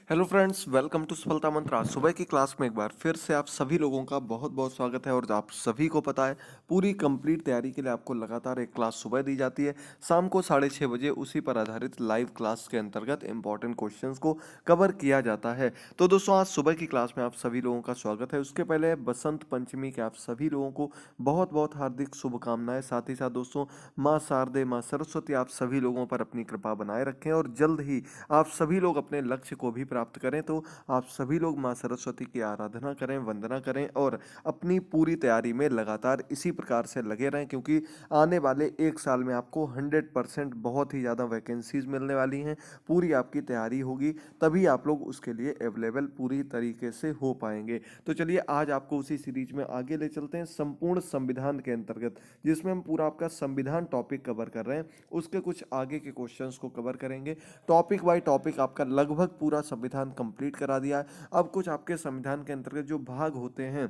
Hello friends, welcome to सफलता मंत्र। आज सुबह की क्लास में एक बार फिर से आप सभी लोगों का बहुत बहुत स्वागत है। और आप सभी को पता है, पूरी कंप्लीट तैयारी के लिए आपको लगातार एक क्लास सुबह दी जाती है, शाम को 6:30 बजे उसी पर आधारित लाइव क्लास के अंतर्गत इंपॉर्टेंट क्वेश्चंस को कवर किया जाता है। तो दोस्तों, आज सुबह की क्लास में आप सभी लोगों का स्वागत है। उसके पहले बसंत पंचमी के आप सभी लोगों को बहुत बहुत हार्दिक शुभकामनाएं। साथ ही साथ दोस्तों, माँ शारदे, माँ सरस्वती आप सभी लोगों पर अपनी कृपा बनाए रखें और जल्द ही आप सभी लोग अपने लक्ष्य को भी प्राप्त करें। तो आप सभी लोग माँ सरस्वती की आराधना करें, वंदना करें और अपनी पूरी तैयारी में लगातार इसी प्रकार से लगे रहें, क्योंकि आने वाले एक साल में आपको 100% बहुत ही ज़्यादा वैकेंसीज मिलने वाली हैं। पूरी आपकी तैयारी होगी, तभी आप लोग उसके लिए अवेलेबल पूरी तरीके से हो पाएंगे। तो चलिए, आज आपको उसी सीरीज में आगे ले चलते हैं, संपूर्ण संविधान के अंतर्गत, जिसमें हम पूरा आपका संविधान टॉपिक कवर कर रहे हैं। उसके कुछ आगे के क्वेश्चंस को कवर करेंगे। टॉपिक बाय टॉपिक आपका लगभग पूरा संविधान कंप्लीट करा दिया है। अब कुछ आपके संविधान के अंतर्गत जो भाग होते हैं,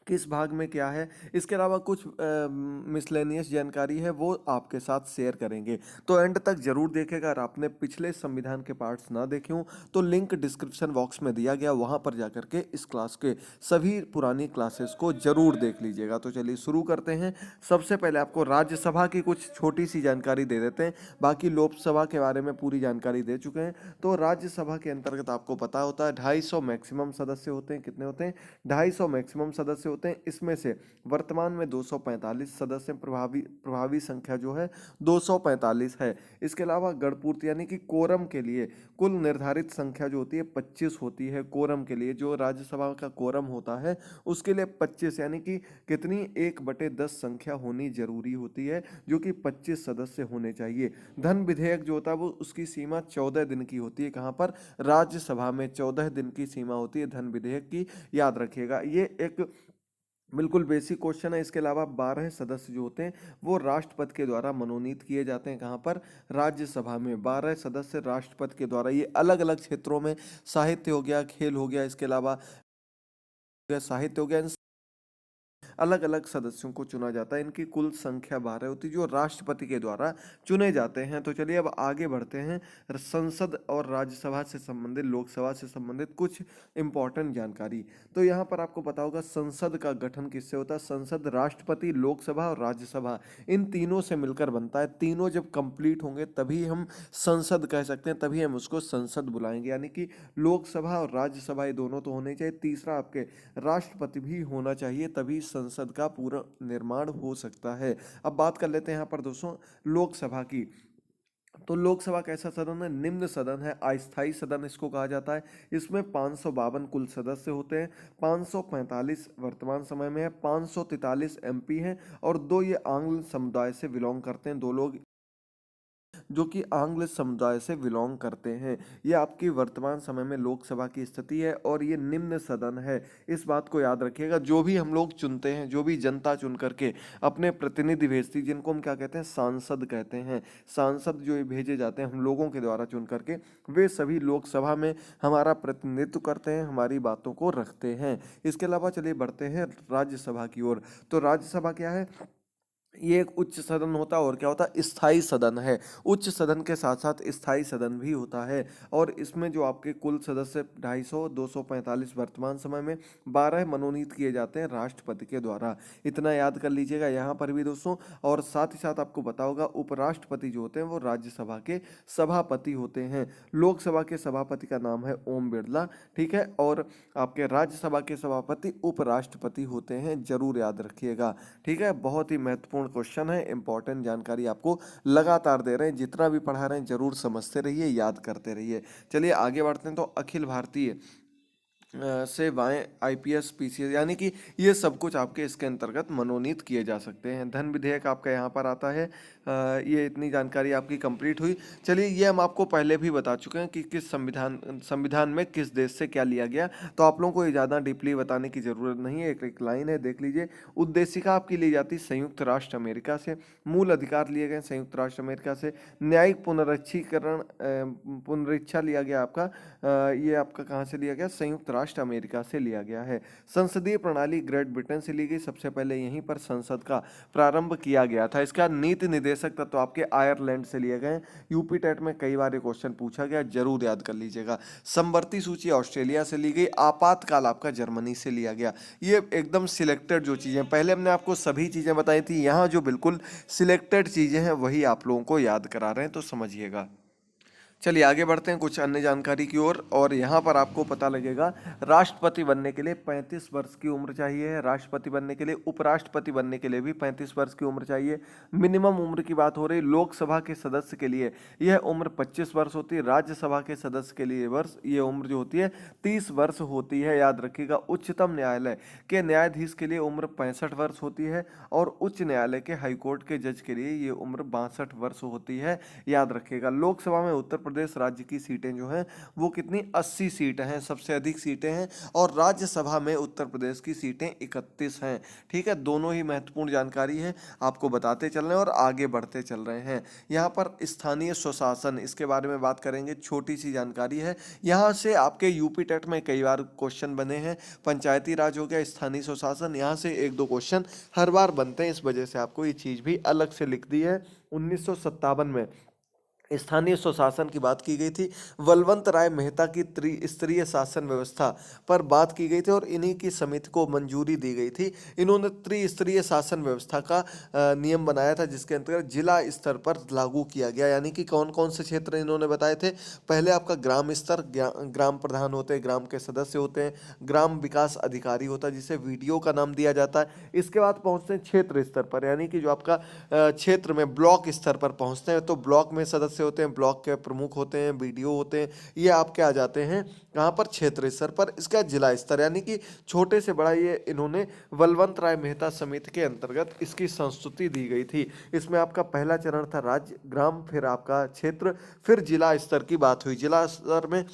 किस भाग में क्या है, इसके अलावा कुछ मिसलेनियस जानकारी है, वो आपके साथ शेयर करेंगे। तो एंड तक जरूर देखेगा। अगर आपने पिछले संविधान के पार्ट्स ना देखे हों तो लिंक डिस्क्रिप्शन बॉक्स में दिया गया, वहां पर जाकर के इस क्लास के सभी पुरानी क्लासेस को जरूर देख लीजिएगा। तो चलिए शुरू करते हैं। सबसे पहले आपको राज्यसभा की कुछ छोटी सी जानकारी दे देते हैं, बाकी लोकसभा के बारे में पूरी जानकारी दे चुके हैं। तो राज्यसभा के अंतर्गत आपको पता होता है 250 मैक्सिमम सदस्य होते हैं। कितने होते हैं? 250 मैक्सिमम सदस्य होते हैं। इसमें से वर्तमान में 245 सदस्य, प्रभावी प्रभावी संख्या जो है 245 है। इसके अलावा गणपूर्ति यानी कि कोरम के लिए कुल निर्धारित संख्या जो होती है 25 होती है। कोरम के लिए जो राज्यसभा का कोरम होता है उसके लिए 25 यानी कि कितनी 1/10 संख्या होनी जरूरी होती है, जो कि 25 सदस्य होने चाहिए। धन विधेयक जो होता है वो उसकी सीमा 14 दिन की होती है। कहाँ पर? राज्यसभा में 14 दिन की सीमा होती है धन विधेयक की। याद रखिएगा, ये एक बिल्कुल बेसिक क्वेश्चन है। इसके अलावा 12 सदस्य जो होते हैं वो राष्ट्रपति के द्वारा मनोनीत किए जाते हैं। कहाँ पर? राज्यसभा में 12 सदस्य राष्ट्रपति के द्वारा। ये अलग अलग क्षेत्रों में, साहित्य हो गया, खेल हो गया, इसके अलावा साहित्य हो गया, अलग अलग सदस्यों को चुना जाता है। इनकी कुल संख्या 12 होती है जो राष्ट्रपति के द्वारा चुने जाते हैं। तो चलिए अब आगे बढ़ते हैं। संसद और राज्यसभा से संबंधित, लोकसभा से संबंधित कुछ इंपॉर्टेंट जानकारी। तो यहाँ पर आपको पता होगा संसद का गठन किससे होता है। संसद राष्ट्रपति, लोकसभा और राज्यसभा, इन तीनों से मिलकर बनता है। तीनों जब कंप्लीट होंगे तभी हम संसद कह सकते हैं, तभी हम उसको संसद बुलाएंगे। यानी कि लोकसभा और राज्यसभा ये दोनों तो होने चाहिए, तीसरा आपके राष्ट्रपति भी होना चाहिए, तभी संसद का पूरा निर्माण हो सकता है। अब बात कर लेते हैं यहाँ पर दोस्तों लोकसभा की। तो लोकसभा कैसा सदन है? निम्न सदन है, अस्थायी सदन इसको कहा जाता है। इसमें 552 कुल सदस्य होते हैं। 545 वर्तमान समय में है, 543 एमपी हैं और दो ये आंग्ल समुदाय से बिलोंग करते हैं। दो लोग जो कि आंग्ल समुदाय से बिलोंग करते हैं। ये आपकी वर्तमान समय में लोकसभा की स्थिति है और ये निम्न सदन है। इस बात को याद रखिएगा। जो भी हम लोग चुनते हैं, जो भी जनता चुन करके अपने प्रतिनिधि भेजती है, जिनको हम क्या कहते हैं? सांसद कहते हैं। सांसद जो ये भेजे जाते हैं हम लोगों के द्वारा चुन करके, वे सभी लोकसभा में हमारा प्रतिनिधित्व करते हैं, हमारी बातों को रखते हैं। इसके अलावा चलिए बढ़ते हैं राज्यसभा की ओर। तो राज्यसभा क्या है? ये एक उच्च सदन होता है और क्या होता है? स्थायी सदन है। उच्च सदन के साथ साथ स्थायी सदन भी होता है। और इसमें जो आपके कुल सदस्य 250, 245 वर्तमान समय में, 12 मनोनीत किए जाते हैं राष्ट्रपति के द्वारा। इतना याद कर लीजिएगा यहाँ पर भी दोस्तों। और साथ ही साथ आपको पता होगा उपराष्ट्रपति जो होते हैं वो राज्यसभा के सभापति होते हैं। लोकसभा के सभापति का नाम है ओम बिरला, ठीक है। और आपके राज्यसभा के सभापति उपराष्ट्रपति होते हैं, जरूर याद रखिएगा, ठीक है। बहुत ही महत्वपूर्ण क्वेश्चन है, इंपॉर्टेंट जानकारी आपको लगातार दे रहे हैं। जितना भी पढ़ा रहे हैं जरूर समझते रहिए, याद करते रहिए। चलिए आगे बढ़ते हैं। तो अखिल भारतीय सेवाएं, आईपीएस, पीसीएस, यानी कि ये सब कुछ आपके इसके अंतर्गत मनोनीत किए जा सकते हैं। धन विधेयक आपका यहाँ पर आता है। ये इतनी जानकारी आपकी कंप्लीट हुई। चलिए, ये हम आपको पहले भी बता चुके हैं कि किस संविधान संविधान में किस देश से क्या लिया गया। तो आप लोगों को ये ज़्यादा डीपली बताने की ज़रूरत नहीं है। एक एक लाइन है, देख लीजिए। उद्देशिका आपकी ली जाती है संयुक्त राष्ट्र अमेरिका से। मूल अधिकार लिए गए संयुक्त राष्ट्र अमेरिका से। न्यायिक पुनरीक्षीकरण पुनरीक्षा लिया गया आपका, ये आपका कहाँ से लिया गया? संयुक्त राष्ट्र अमेरिका से लिया गया है। संसदीय प्रणाली ग्रेट ब्रिटेन से ली गई, सबसे पहले यहीं पर संसद का प्रारंभ किया गया था। इसका नीति निर्देशक तत्व आपके आयरलैंड से लिए गए। यूपी टेट में कई बार ये क्वेश्चन पूछा गया, जरूर याद कर लीजिएगा। समवर्ती सूची ऑस्ट्रेलिया से ली गई। आपातकाल आपका जर्मनी से लिया गया। ये एकदम सिलेक्टेड जो चीज़ें, पहले हमने आपको सभी चीज़ें बताई थी, यहाँ जो बिल्कुल सिलेक्टेड चीज़ें हैं वही आप लोगों को याद करा रहे हैं, तो समझिएगा। चलिए आगे बढ़ते हैं कुछ अन्य जानकारी की ओर। और यहाँ पर आपको पता लगेगा, राष्ट्रपति बनने के लिए 35 वर्ष की उम्र चाहिए। राष्ट्रपति बनने के लिए, उपराष्ट्रपति बनने के लिए भी 35 वर्ष की उम्र चाहिए। मिनिमम उम्र की बात हो रही, लोकसभा के सदस्य के लिए यह उम्र 25 वर्ष होती है। राज्यसभा के सदस्य के लिए ये उम्र जो होती है 30 वर्ष होती है, याद रखिएगा। उच्चतम न्यायालय के न्यायाधीश के लिए उम्र 65 वर्ष होती है और उच्च न्यायालय के हाईकोर्ट के जज के लिए ये उम्र 62 वर्ष होती है, याद रखिएगा। लोकसभा में उत्तर प्रदेश राज्य की सीटें जो हैं वो कितनी, 80 सीटें हैं, सबसे अधिक सीटें हैं। और राज्यसभा में उत्तर प्रदेश की सीटें 31 हैं। ठीक है, दोनों ही महत्वपूर्ण जानकारी है, आपको बताते चल रहे हैं और आगे बढ़ते चल रहे हैं। यहाँ पर स्थानीय स्वशासन, इसके बारे में बात करेंगे, छोटी सी जानकारी है। यहाँ से आपके यूपी टेट में कई बार क्वेश्चन बने हैं। पंचायती राज हो गया, स्थानीय स्वशासन, यहाँ से एक दो क्वेश्चन हर बार बनते हैं, इस वजह से आपको ये चीज़ भी अलग से लिख दी है। 1957 में स्थानीय स्वशासन की बात की गई थी। बलवंत राय मेहता की त्रिस्तरीय शासन व्यवस्था पर बात की गई थी और इन्हीं की समिति को मंजूरी दी गई थी। इन्होंने त्रिस्तरीय शासन व्यवस्था का नियम बनाया था, जिसके अंतर्गत जिला स्तर पर लागू किया गया। यानी कि कौन कौन से क्षेत्र इन्होंने बताए थे। पहले आपका ग्राम स्तर, ग्राम प्रधान होते हैं, ग्राम के सदस्य होते हैं, ग्राम विकास अधिकारी होता है जिसे वीडीओ का नाम दिया जाता है। इसके बाद पहुंचते हैं क्षेत्र स्तर पर, यानी कि जो आपका क्षेत्र में ब्लॉक स्तर पर पहुंचते हैं, तो ब्लॉक में सदस्य होते हैं, ब्लॉक के प्रमुख होते हैं, बीडीओ होते हैं, ये आपके आ जाते हैं कहाँ पर, क्षेत्र स्तर पर। इसका जिला स्तर, यानी कि छोटे से बड़ा, ये इन्होंने बलवंत राय मेहता समिति के अंतर्गत इसकी संस्तुति दी गई थी। इसमें आपका पहला चरण था राज्य, ग्राम, फिर आपका क्षेत्र, फिर जिला स्तर की बात हुई। जिला स्तर में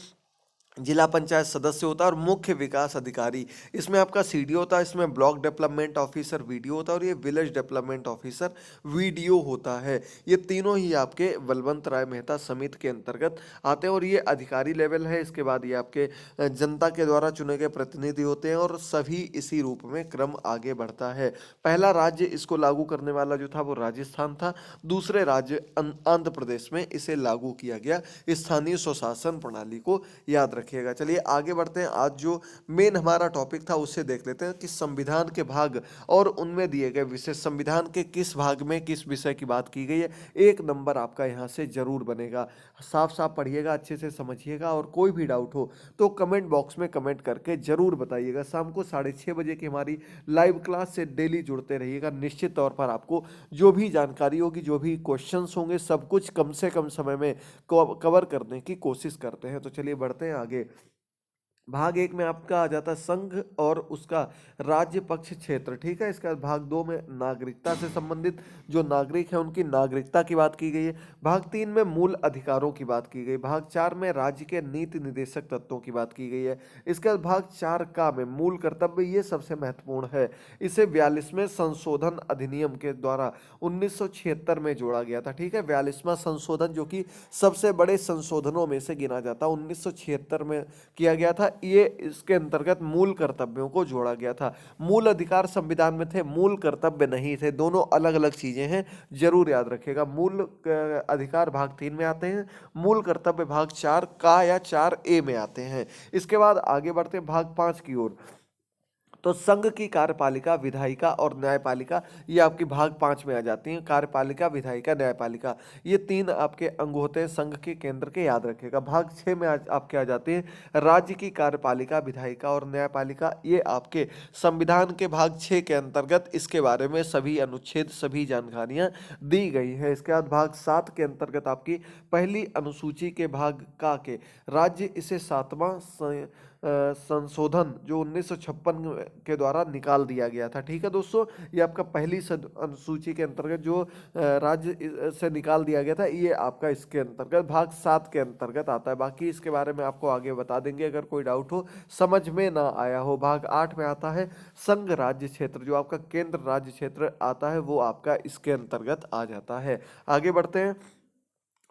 जिला पंचायत सदस्य होता है और मुख्य विकास अधिकारी, इसमें आपका सीडीओ होता है, इसमें ब्लॉक डेवलपमेंट ऑफिसर वीडीओ होता है और ये विलेज डेवलपमेंट ऑफिसर वीडीओ होता है। ये तीनों ही आपके बलवंत राय मेहता समिति के अंतर्गत आते हैं और ये अधिकारी लेवल है। इसके बाद ये आपके जनता के द्वारा चुने गए प्रतिनिधि होते हैं और सभी इसी रूप में क्रम आगे बढ़ता है। पहला राज्य इसको लागू करने वाला जो था वो राजस्थान था। दूसरे राज्य आंध्र प्रदेश में इसे लागू किया गया, स्थानीय स्वशासन प्रणाली को याद रखिएगा। चलिए आगे बढ़ते हैं। आज जो मेन हमारा टॉपिक था उसे देख लेते हैं कि संविधान के भाग और उनमें दिए गए विषय, संविधान के किस भाग में किस विषय की बात की गई है। एक नंबर आपका यहाँ से जरूर बनेगा। साफ साफ पढ़िएगा, अच्छे से समझिएगा और कोई भी डाउट हो तो कमेंट बॉक्स में कमेंट करके जरूर बताइएगा। शाम को 6:30 बजे की हमारी लाइव क्लास से डेली जुड़ते रहिएगा। निश्चित तौर पर आपको जो भी जानकारी होगी, जो भी क्वेश्चंस होंगे, सब कुछ कम से कम समय में कवर करने की कोशिश करते हैं। तो चलिए बढ़ते हैं आगे। भाग एक में आपका आ जाता है संघ और उसका राज्य पक्ष क्षेत्र। ठीक है, इसका भाग दो में नागरिकता से संबंधित जो नागरिक है उनकी नागरिकता की बात की गई है। भाग तीन में मूल अधिकारों की बात की गई। भाग चार में राज्य के नीति निर्देशक तत्वों की बात की गई है। इसके बाद भाग चार का में मूल कर्तव्य, ये सबसे महत्वपूर्ण है। इसे 42वें संशोधन अधिनियम के द्वारा 1976 में जोड़ा गया था। ठीक है, 42वां संशोधन जो कि सबसे बड़े संशोधनों में से गिना जाता, 1976 में किया गया था। ये इसके अंतर्गत मूल कर्तव्यों को जोड़ा गया था। मूल अधिकार संविधान में थे, मूल कर्तव्य नहीं थे, दोनों अलग अलग चीजें हैं, जरूर याद रखिएगा। मूल अधिकार भाग 3 में आते हैं, मूल कर्तव्य भाग 4 का या 4A में आते हैं। इसके बाद आगे बढ़ते हैं भाग 5 की ओर। तो संघ की कार्यपालिका, विधायिका और न्यायपालिका ये आपकी भाग 5 में आ जाती हैं। कार्यपालिका, विधायिका, न्यायपालिका ये तीन आपके अंग होते हैं संघ के केंद्र के, याद रखिएगा। भाग 6 में आपके आ जाते हैं राज्य की कार्यपालिका, विधायिका और न्यायपालिका। ये आपके संविधान के भाग 6 के अंतर्गत इसके बारे में सभी अनुच्छेद, सभी जानकारियां दी गई है। इसके बाद भाग 7 के अंतर्गत आपकी पहली अनुसूची के भाग का के राज्य इसे 7वां संशोधन जो 1956 के द्वारा निकाल दिया गया था। ठीक है दोस्तों, ये आपका पहली अनुसूची के अंतर्गत जो राज्य से निकाल दिया गया था, ये आपका इसके अंतर्गत भाग 7 के अंतर्गत आता है। बाकी इसके बारे में आपको आगे बता देंगे अगर कोई डाउट हो, समझ में ना आया हो। भाग 8 में आता है संघ राज्य क्षेत्र, जो आपका केंद्र राज्य क्षेत्र आता है वो आपका इसके अंतर्गत आ जाता है। आगे बढ़ते हैं।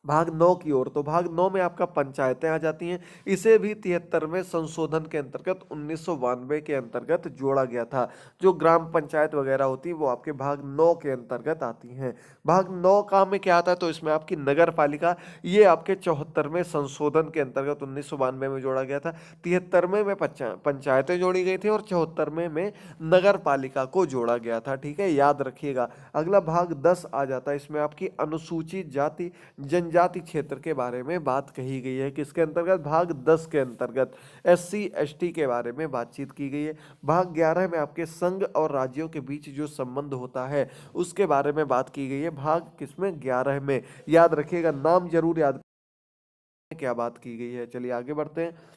भाग 9 की ओर, तो भाग 9 में आपका पंचायतें आ जाती हैं। इसे भी 73वें संशोधन के अंतर्गत 1992 के अंतर्गत जोड़ा गया था। जो ग्राम पंचायत वगैरह होती है वो आपके भाग 9 के अंतर्गत आती हैं। भाग 9 का में क्या आता है, तो इसमें आपकी नगर पालिका, ये आपके 74वें संशोधन के अंतर्गत 1992 में जोड़ा गया था। 73वें में पंचायतें जोड़ी गई थी और 74वें में नगर पालिका को जोड़ा गया था। ठीक है, याद रखिएगा। अगला भाग 10 आ जाता है। इसमें आपकी अनुसूचित जाति जनजाति क्षेत्र के बारे में बात कही गई है। किसके अंतर्गत, भाग 10 के अंतर्गत एससी एसटी के बारे में बातचीत की गई है। भाग 11 में आपके संघ और राज्यों के बीच जो संबंध होता है उसके बारे में बात की गई है। भाग किसमें, 11 में। याद रखिएगा, नाम जरूर याद, क्या बात की गई है। चलिए आगे बढ़ते हैं।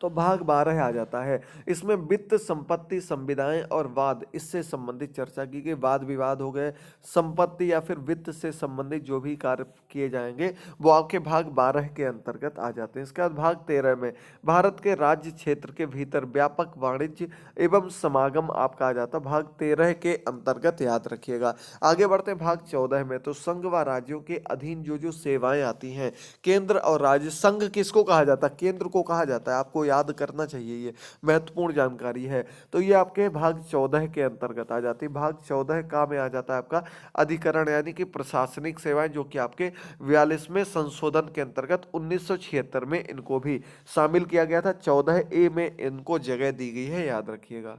तो भाग 12 आ जाता है। इसमें वित्त, संपत्ति, संविदाएं और वाद, इससे संबंधित चर्चा की गई। वाद विवाद हो गए, संपत्ति या फिर वित्त से संबंधित जो भी कार्य किए जाएंगे वो आपके भाग 12 के अंतर्गत आ जाते हैं। इसके बाद भाग 13 में भारत के राज्य क्षेत्र के भीतर व्यापक वाणिज्य एवं समागम आपका आ जाता है। भाग 13 के अंतर्गत, याद रखिएगा। आगे बढ़ते हैं भाग 14 में। तो संघ व राज्यों के अधीन जो जो सेवाएं आती हैं, केंद्र और राज्य, संघ किसको कहा जाता है, केंद्र को कहा जाता है। आपको याद करना चाहिए, ये महत्वपूर्ण जानकारी है। तो ये आपके भाग 14 के अंतर्गत आ जाती है। भाग 14 का में आ जाता है आपका अधिकरण, यानी कि प्रशासनिक सेवाएं, जो कि आपके 42वें संशोधन के अंतर्गत 1976 में इनको भी शामिल किया गया था। 14A में इनको जगह दी गई है, याद रखिएगा।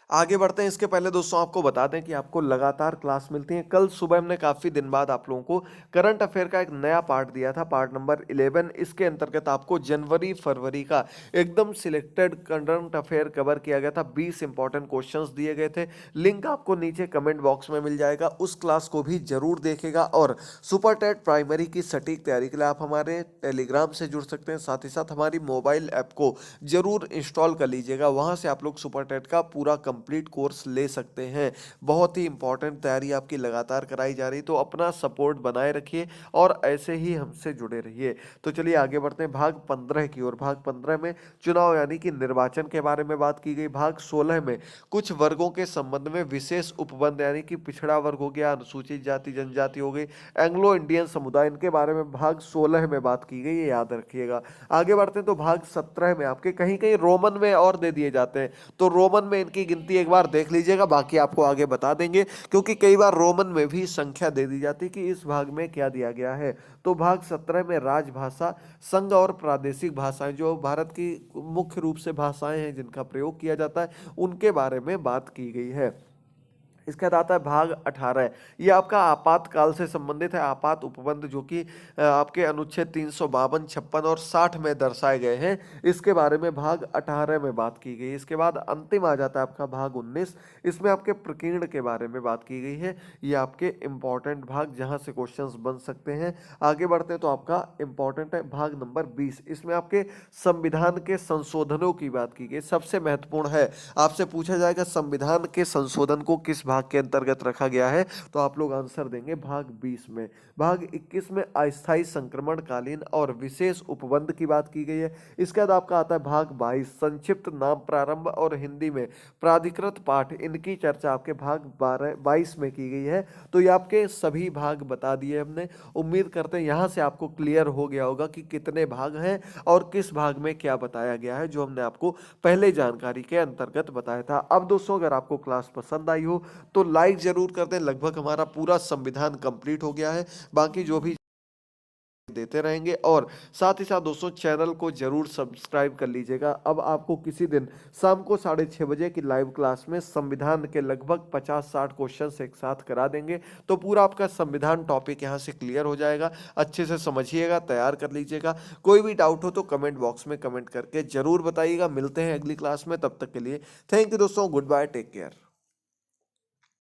आगे बढ़ते हैं। इसके पहले दोस्तों आपको बता दें कि आपको लगातार क्लास मिलती है। कल सुबह हमने काफ़ी दिन बाद आप लोगों को करंट अफेयर का एक नया पार्ट दिया था, पार्ट नंबर 11। इसके अंतर्गत आपको जनवरी फरवरी का एकदम सिलेक्टेड करंट अफेयर कवर किया गया था। 20 इंपॉर्टेंट क्वेश्चंस दिए गए थे। लिंक आपको नीचे कमेंट बॉक्स में मिल जाएगा, उस क्लास को भी जरूर देखेगा। और सुपर टेट प्राइमरी की सटीक तैयारी के लिए आप हमारे टेलीग्राम से जुड़ सकते हैं। साथ ही साथ हमारी मोबाइल ऐप को जरूर इंस्टॉल कर लीजिएगा, वहां से आप लोग सुपर टेट का पूरा कंप्लीट कोर्स ले सकते हैं। बहुत ही इंपॉर्टेंट तैयारी आपकी लगातार कराई जा रही, तो अपना सपोर्ट बनाए रखिए और ऐसे ही हमसे जुड़े रहिए। तो चलिए आगे बढ़ते हैं भाग 15 की ओर। भाग 15 में चुनाव यानी कि निर्वाचन के बारे में बात की गई। भाग 16 में कुछ वर्गों के संबंध में विशेष उपबंध, यानी कि पिछड़ा वर्ग हो गया, अनुसूचित जाति जनजाति हो गई, एंग्लो इंडियन समुदाय, इनके बारे में भाग 16 में बात की गई, ये याद रखिएगा। आगे बढ़ते हैं। तो भाग 17 में आपके कहीं कहीं रोमन में और दे दिए जाते हैं, तो रोमन में इनकी गिनती एक बार देख लीजिएगा, बाकी आपको आगे बता देंगे, क्योंकि कई बार रोमन में भी संख्या दे दी जाती है कि इस भाग में क्या दिया गया है। तो भाग 17 में राजभाषा, संघ और प्रादेशिक भाषाएं, जो भारत की मुख्य रूप से भाषाएं हैं जिनका प्रयोग किया जाता है, उनके बारे में बात की गई है। इसके बाद आता है भाग 18। ये आपका आपातकाल से संबंधित है। आपात उपबंध जो कि आपके अनुच्छेद 352, 56 और 60 में दर्शाए गए हैं, इसके बारे में भाग 18 में बात की गई। इसके बाद अंतिम आ जाता है आपका भाग 19। इसमें आपके प्रकीर्ण के बारे में बात की गई है। ये आपके इंपॉर्टेंट भाग जहां से क्वेश्चंस बन सकते हैं। आगे बढ़ते हैं। तो आपका इंपॉर्टेंट है भाग नंबर 20। इसमें आपके संविधान के संशोधनों की बात की गई, सबसे महत्वपूर्ण है। आपसे पूछा जाएगा संविधान के संशोधन को किस भाग के अंतर्गत रखा गया है, तो आप लोग आंसर देंगे भाग 20 में। भाग 21 में अस्थायी संक्रमणकालीन और विशेष उपबंध की बात की गई है। इसके बाद आपका आता है भाग 22, संक्षिप्त नाम प्रारंभ और हिंदी में प्राधिकृत पाठ, इनकी चर्चा आपके भाग 22 में की गई है। तो ये आपके सभी भाग बता दिए हमने। उम्मीद करते हैं यहाँ से आपको क्लियर हो गया होगा कि कितने भाग हैं और किस भाग में क्या बताया गया है, जो हमने आपको पहले जानकारी के अंतर्गत बताया था। अब दोस्तों अगर आपको क्लास पसंद आई हो तो लाइक जरूर कर दें। लगभग हमारा पूरा संविधान कंप्लीट हो गया है, बाकी जो भी देते रहेंगे। और साथ ही साथ दोस्तों चैनल को जरूर सब्सक्राइब कर लीजिएगा। अब आपको किसी दिन शाम को 6:30 बजे की लाइव क्लास में संविधान के लगभग 50-60 क्वेश्चन एक साथ करा देंगे, तो पूरा आपका संविधान टॉपिक यहाँ से क्लियर हो जाएगा। अच्छे से समझिएगा, तैयार कर लीजिएगा। कोई भी डाउट हो तो कमेंट बॉक्स में कमेंट करके जरूर बताइएगा। मिलते हैं अगली क्लास में, तब तक के लिए थैंक यू दोस्तों, गुड बाय, टेक केयर।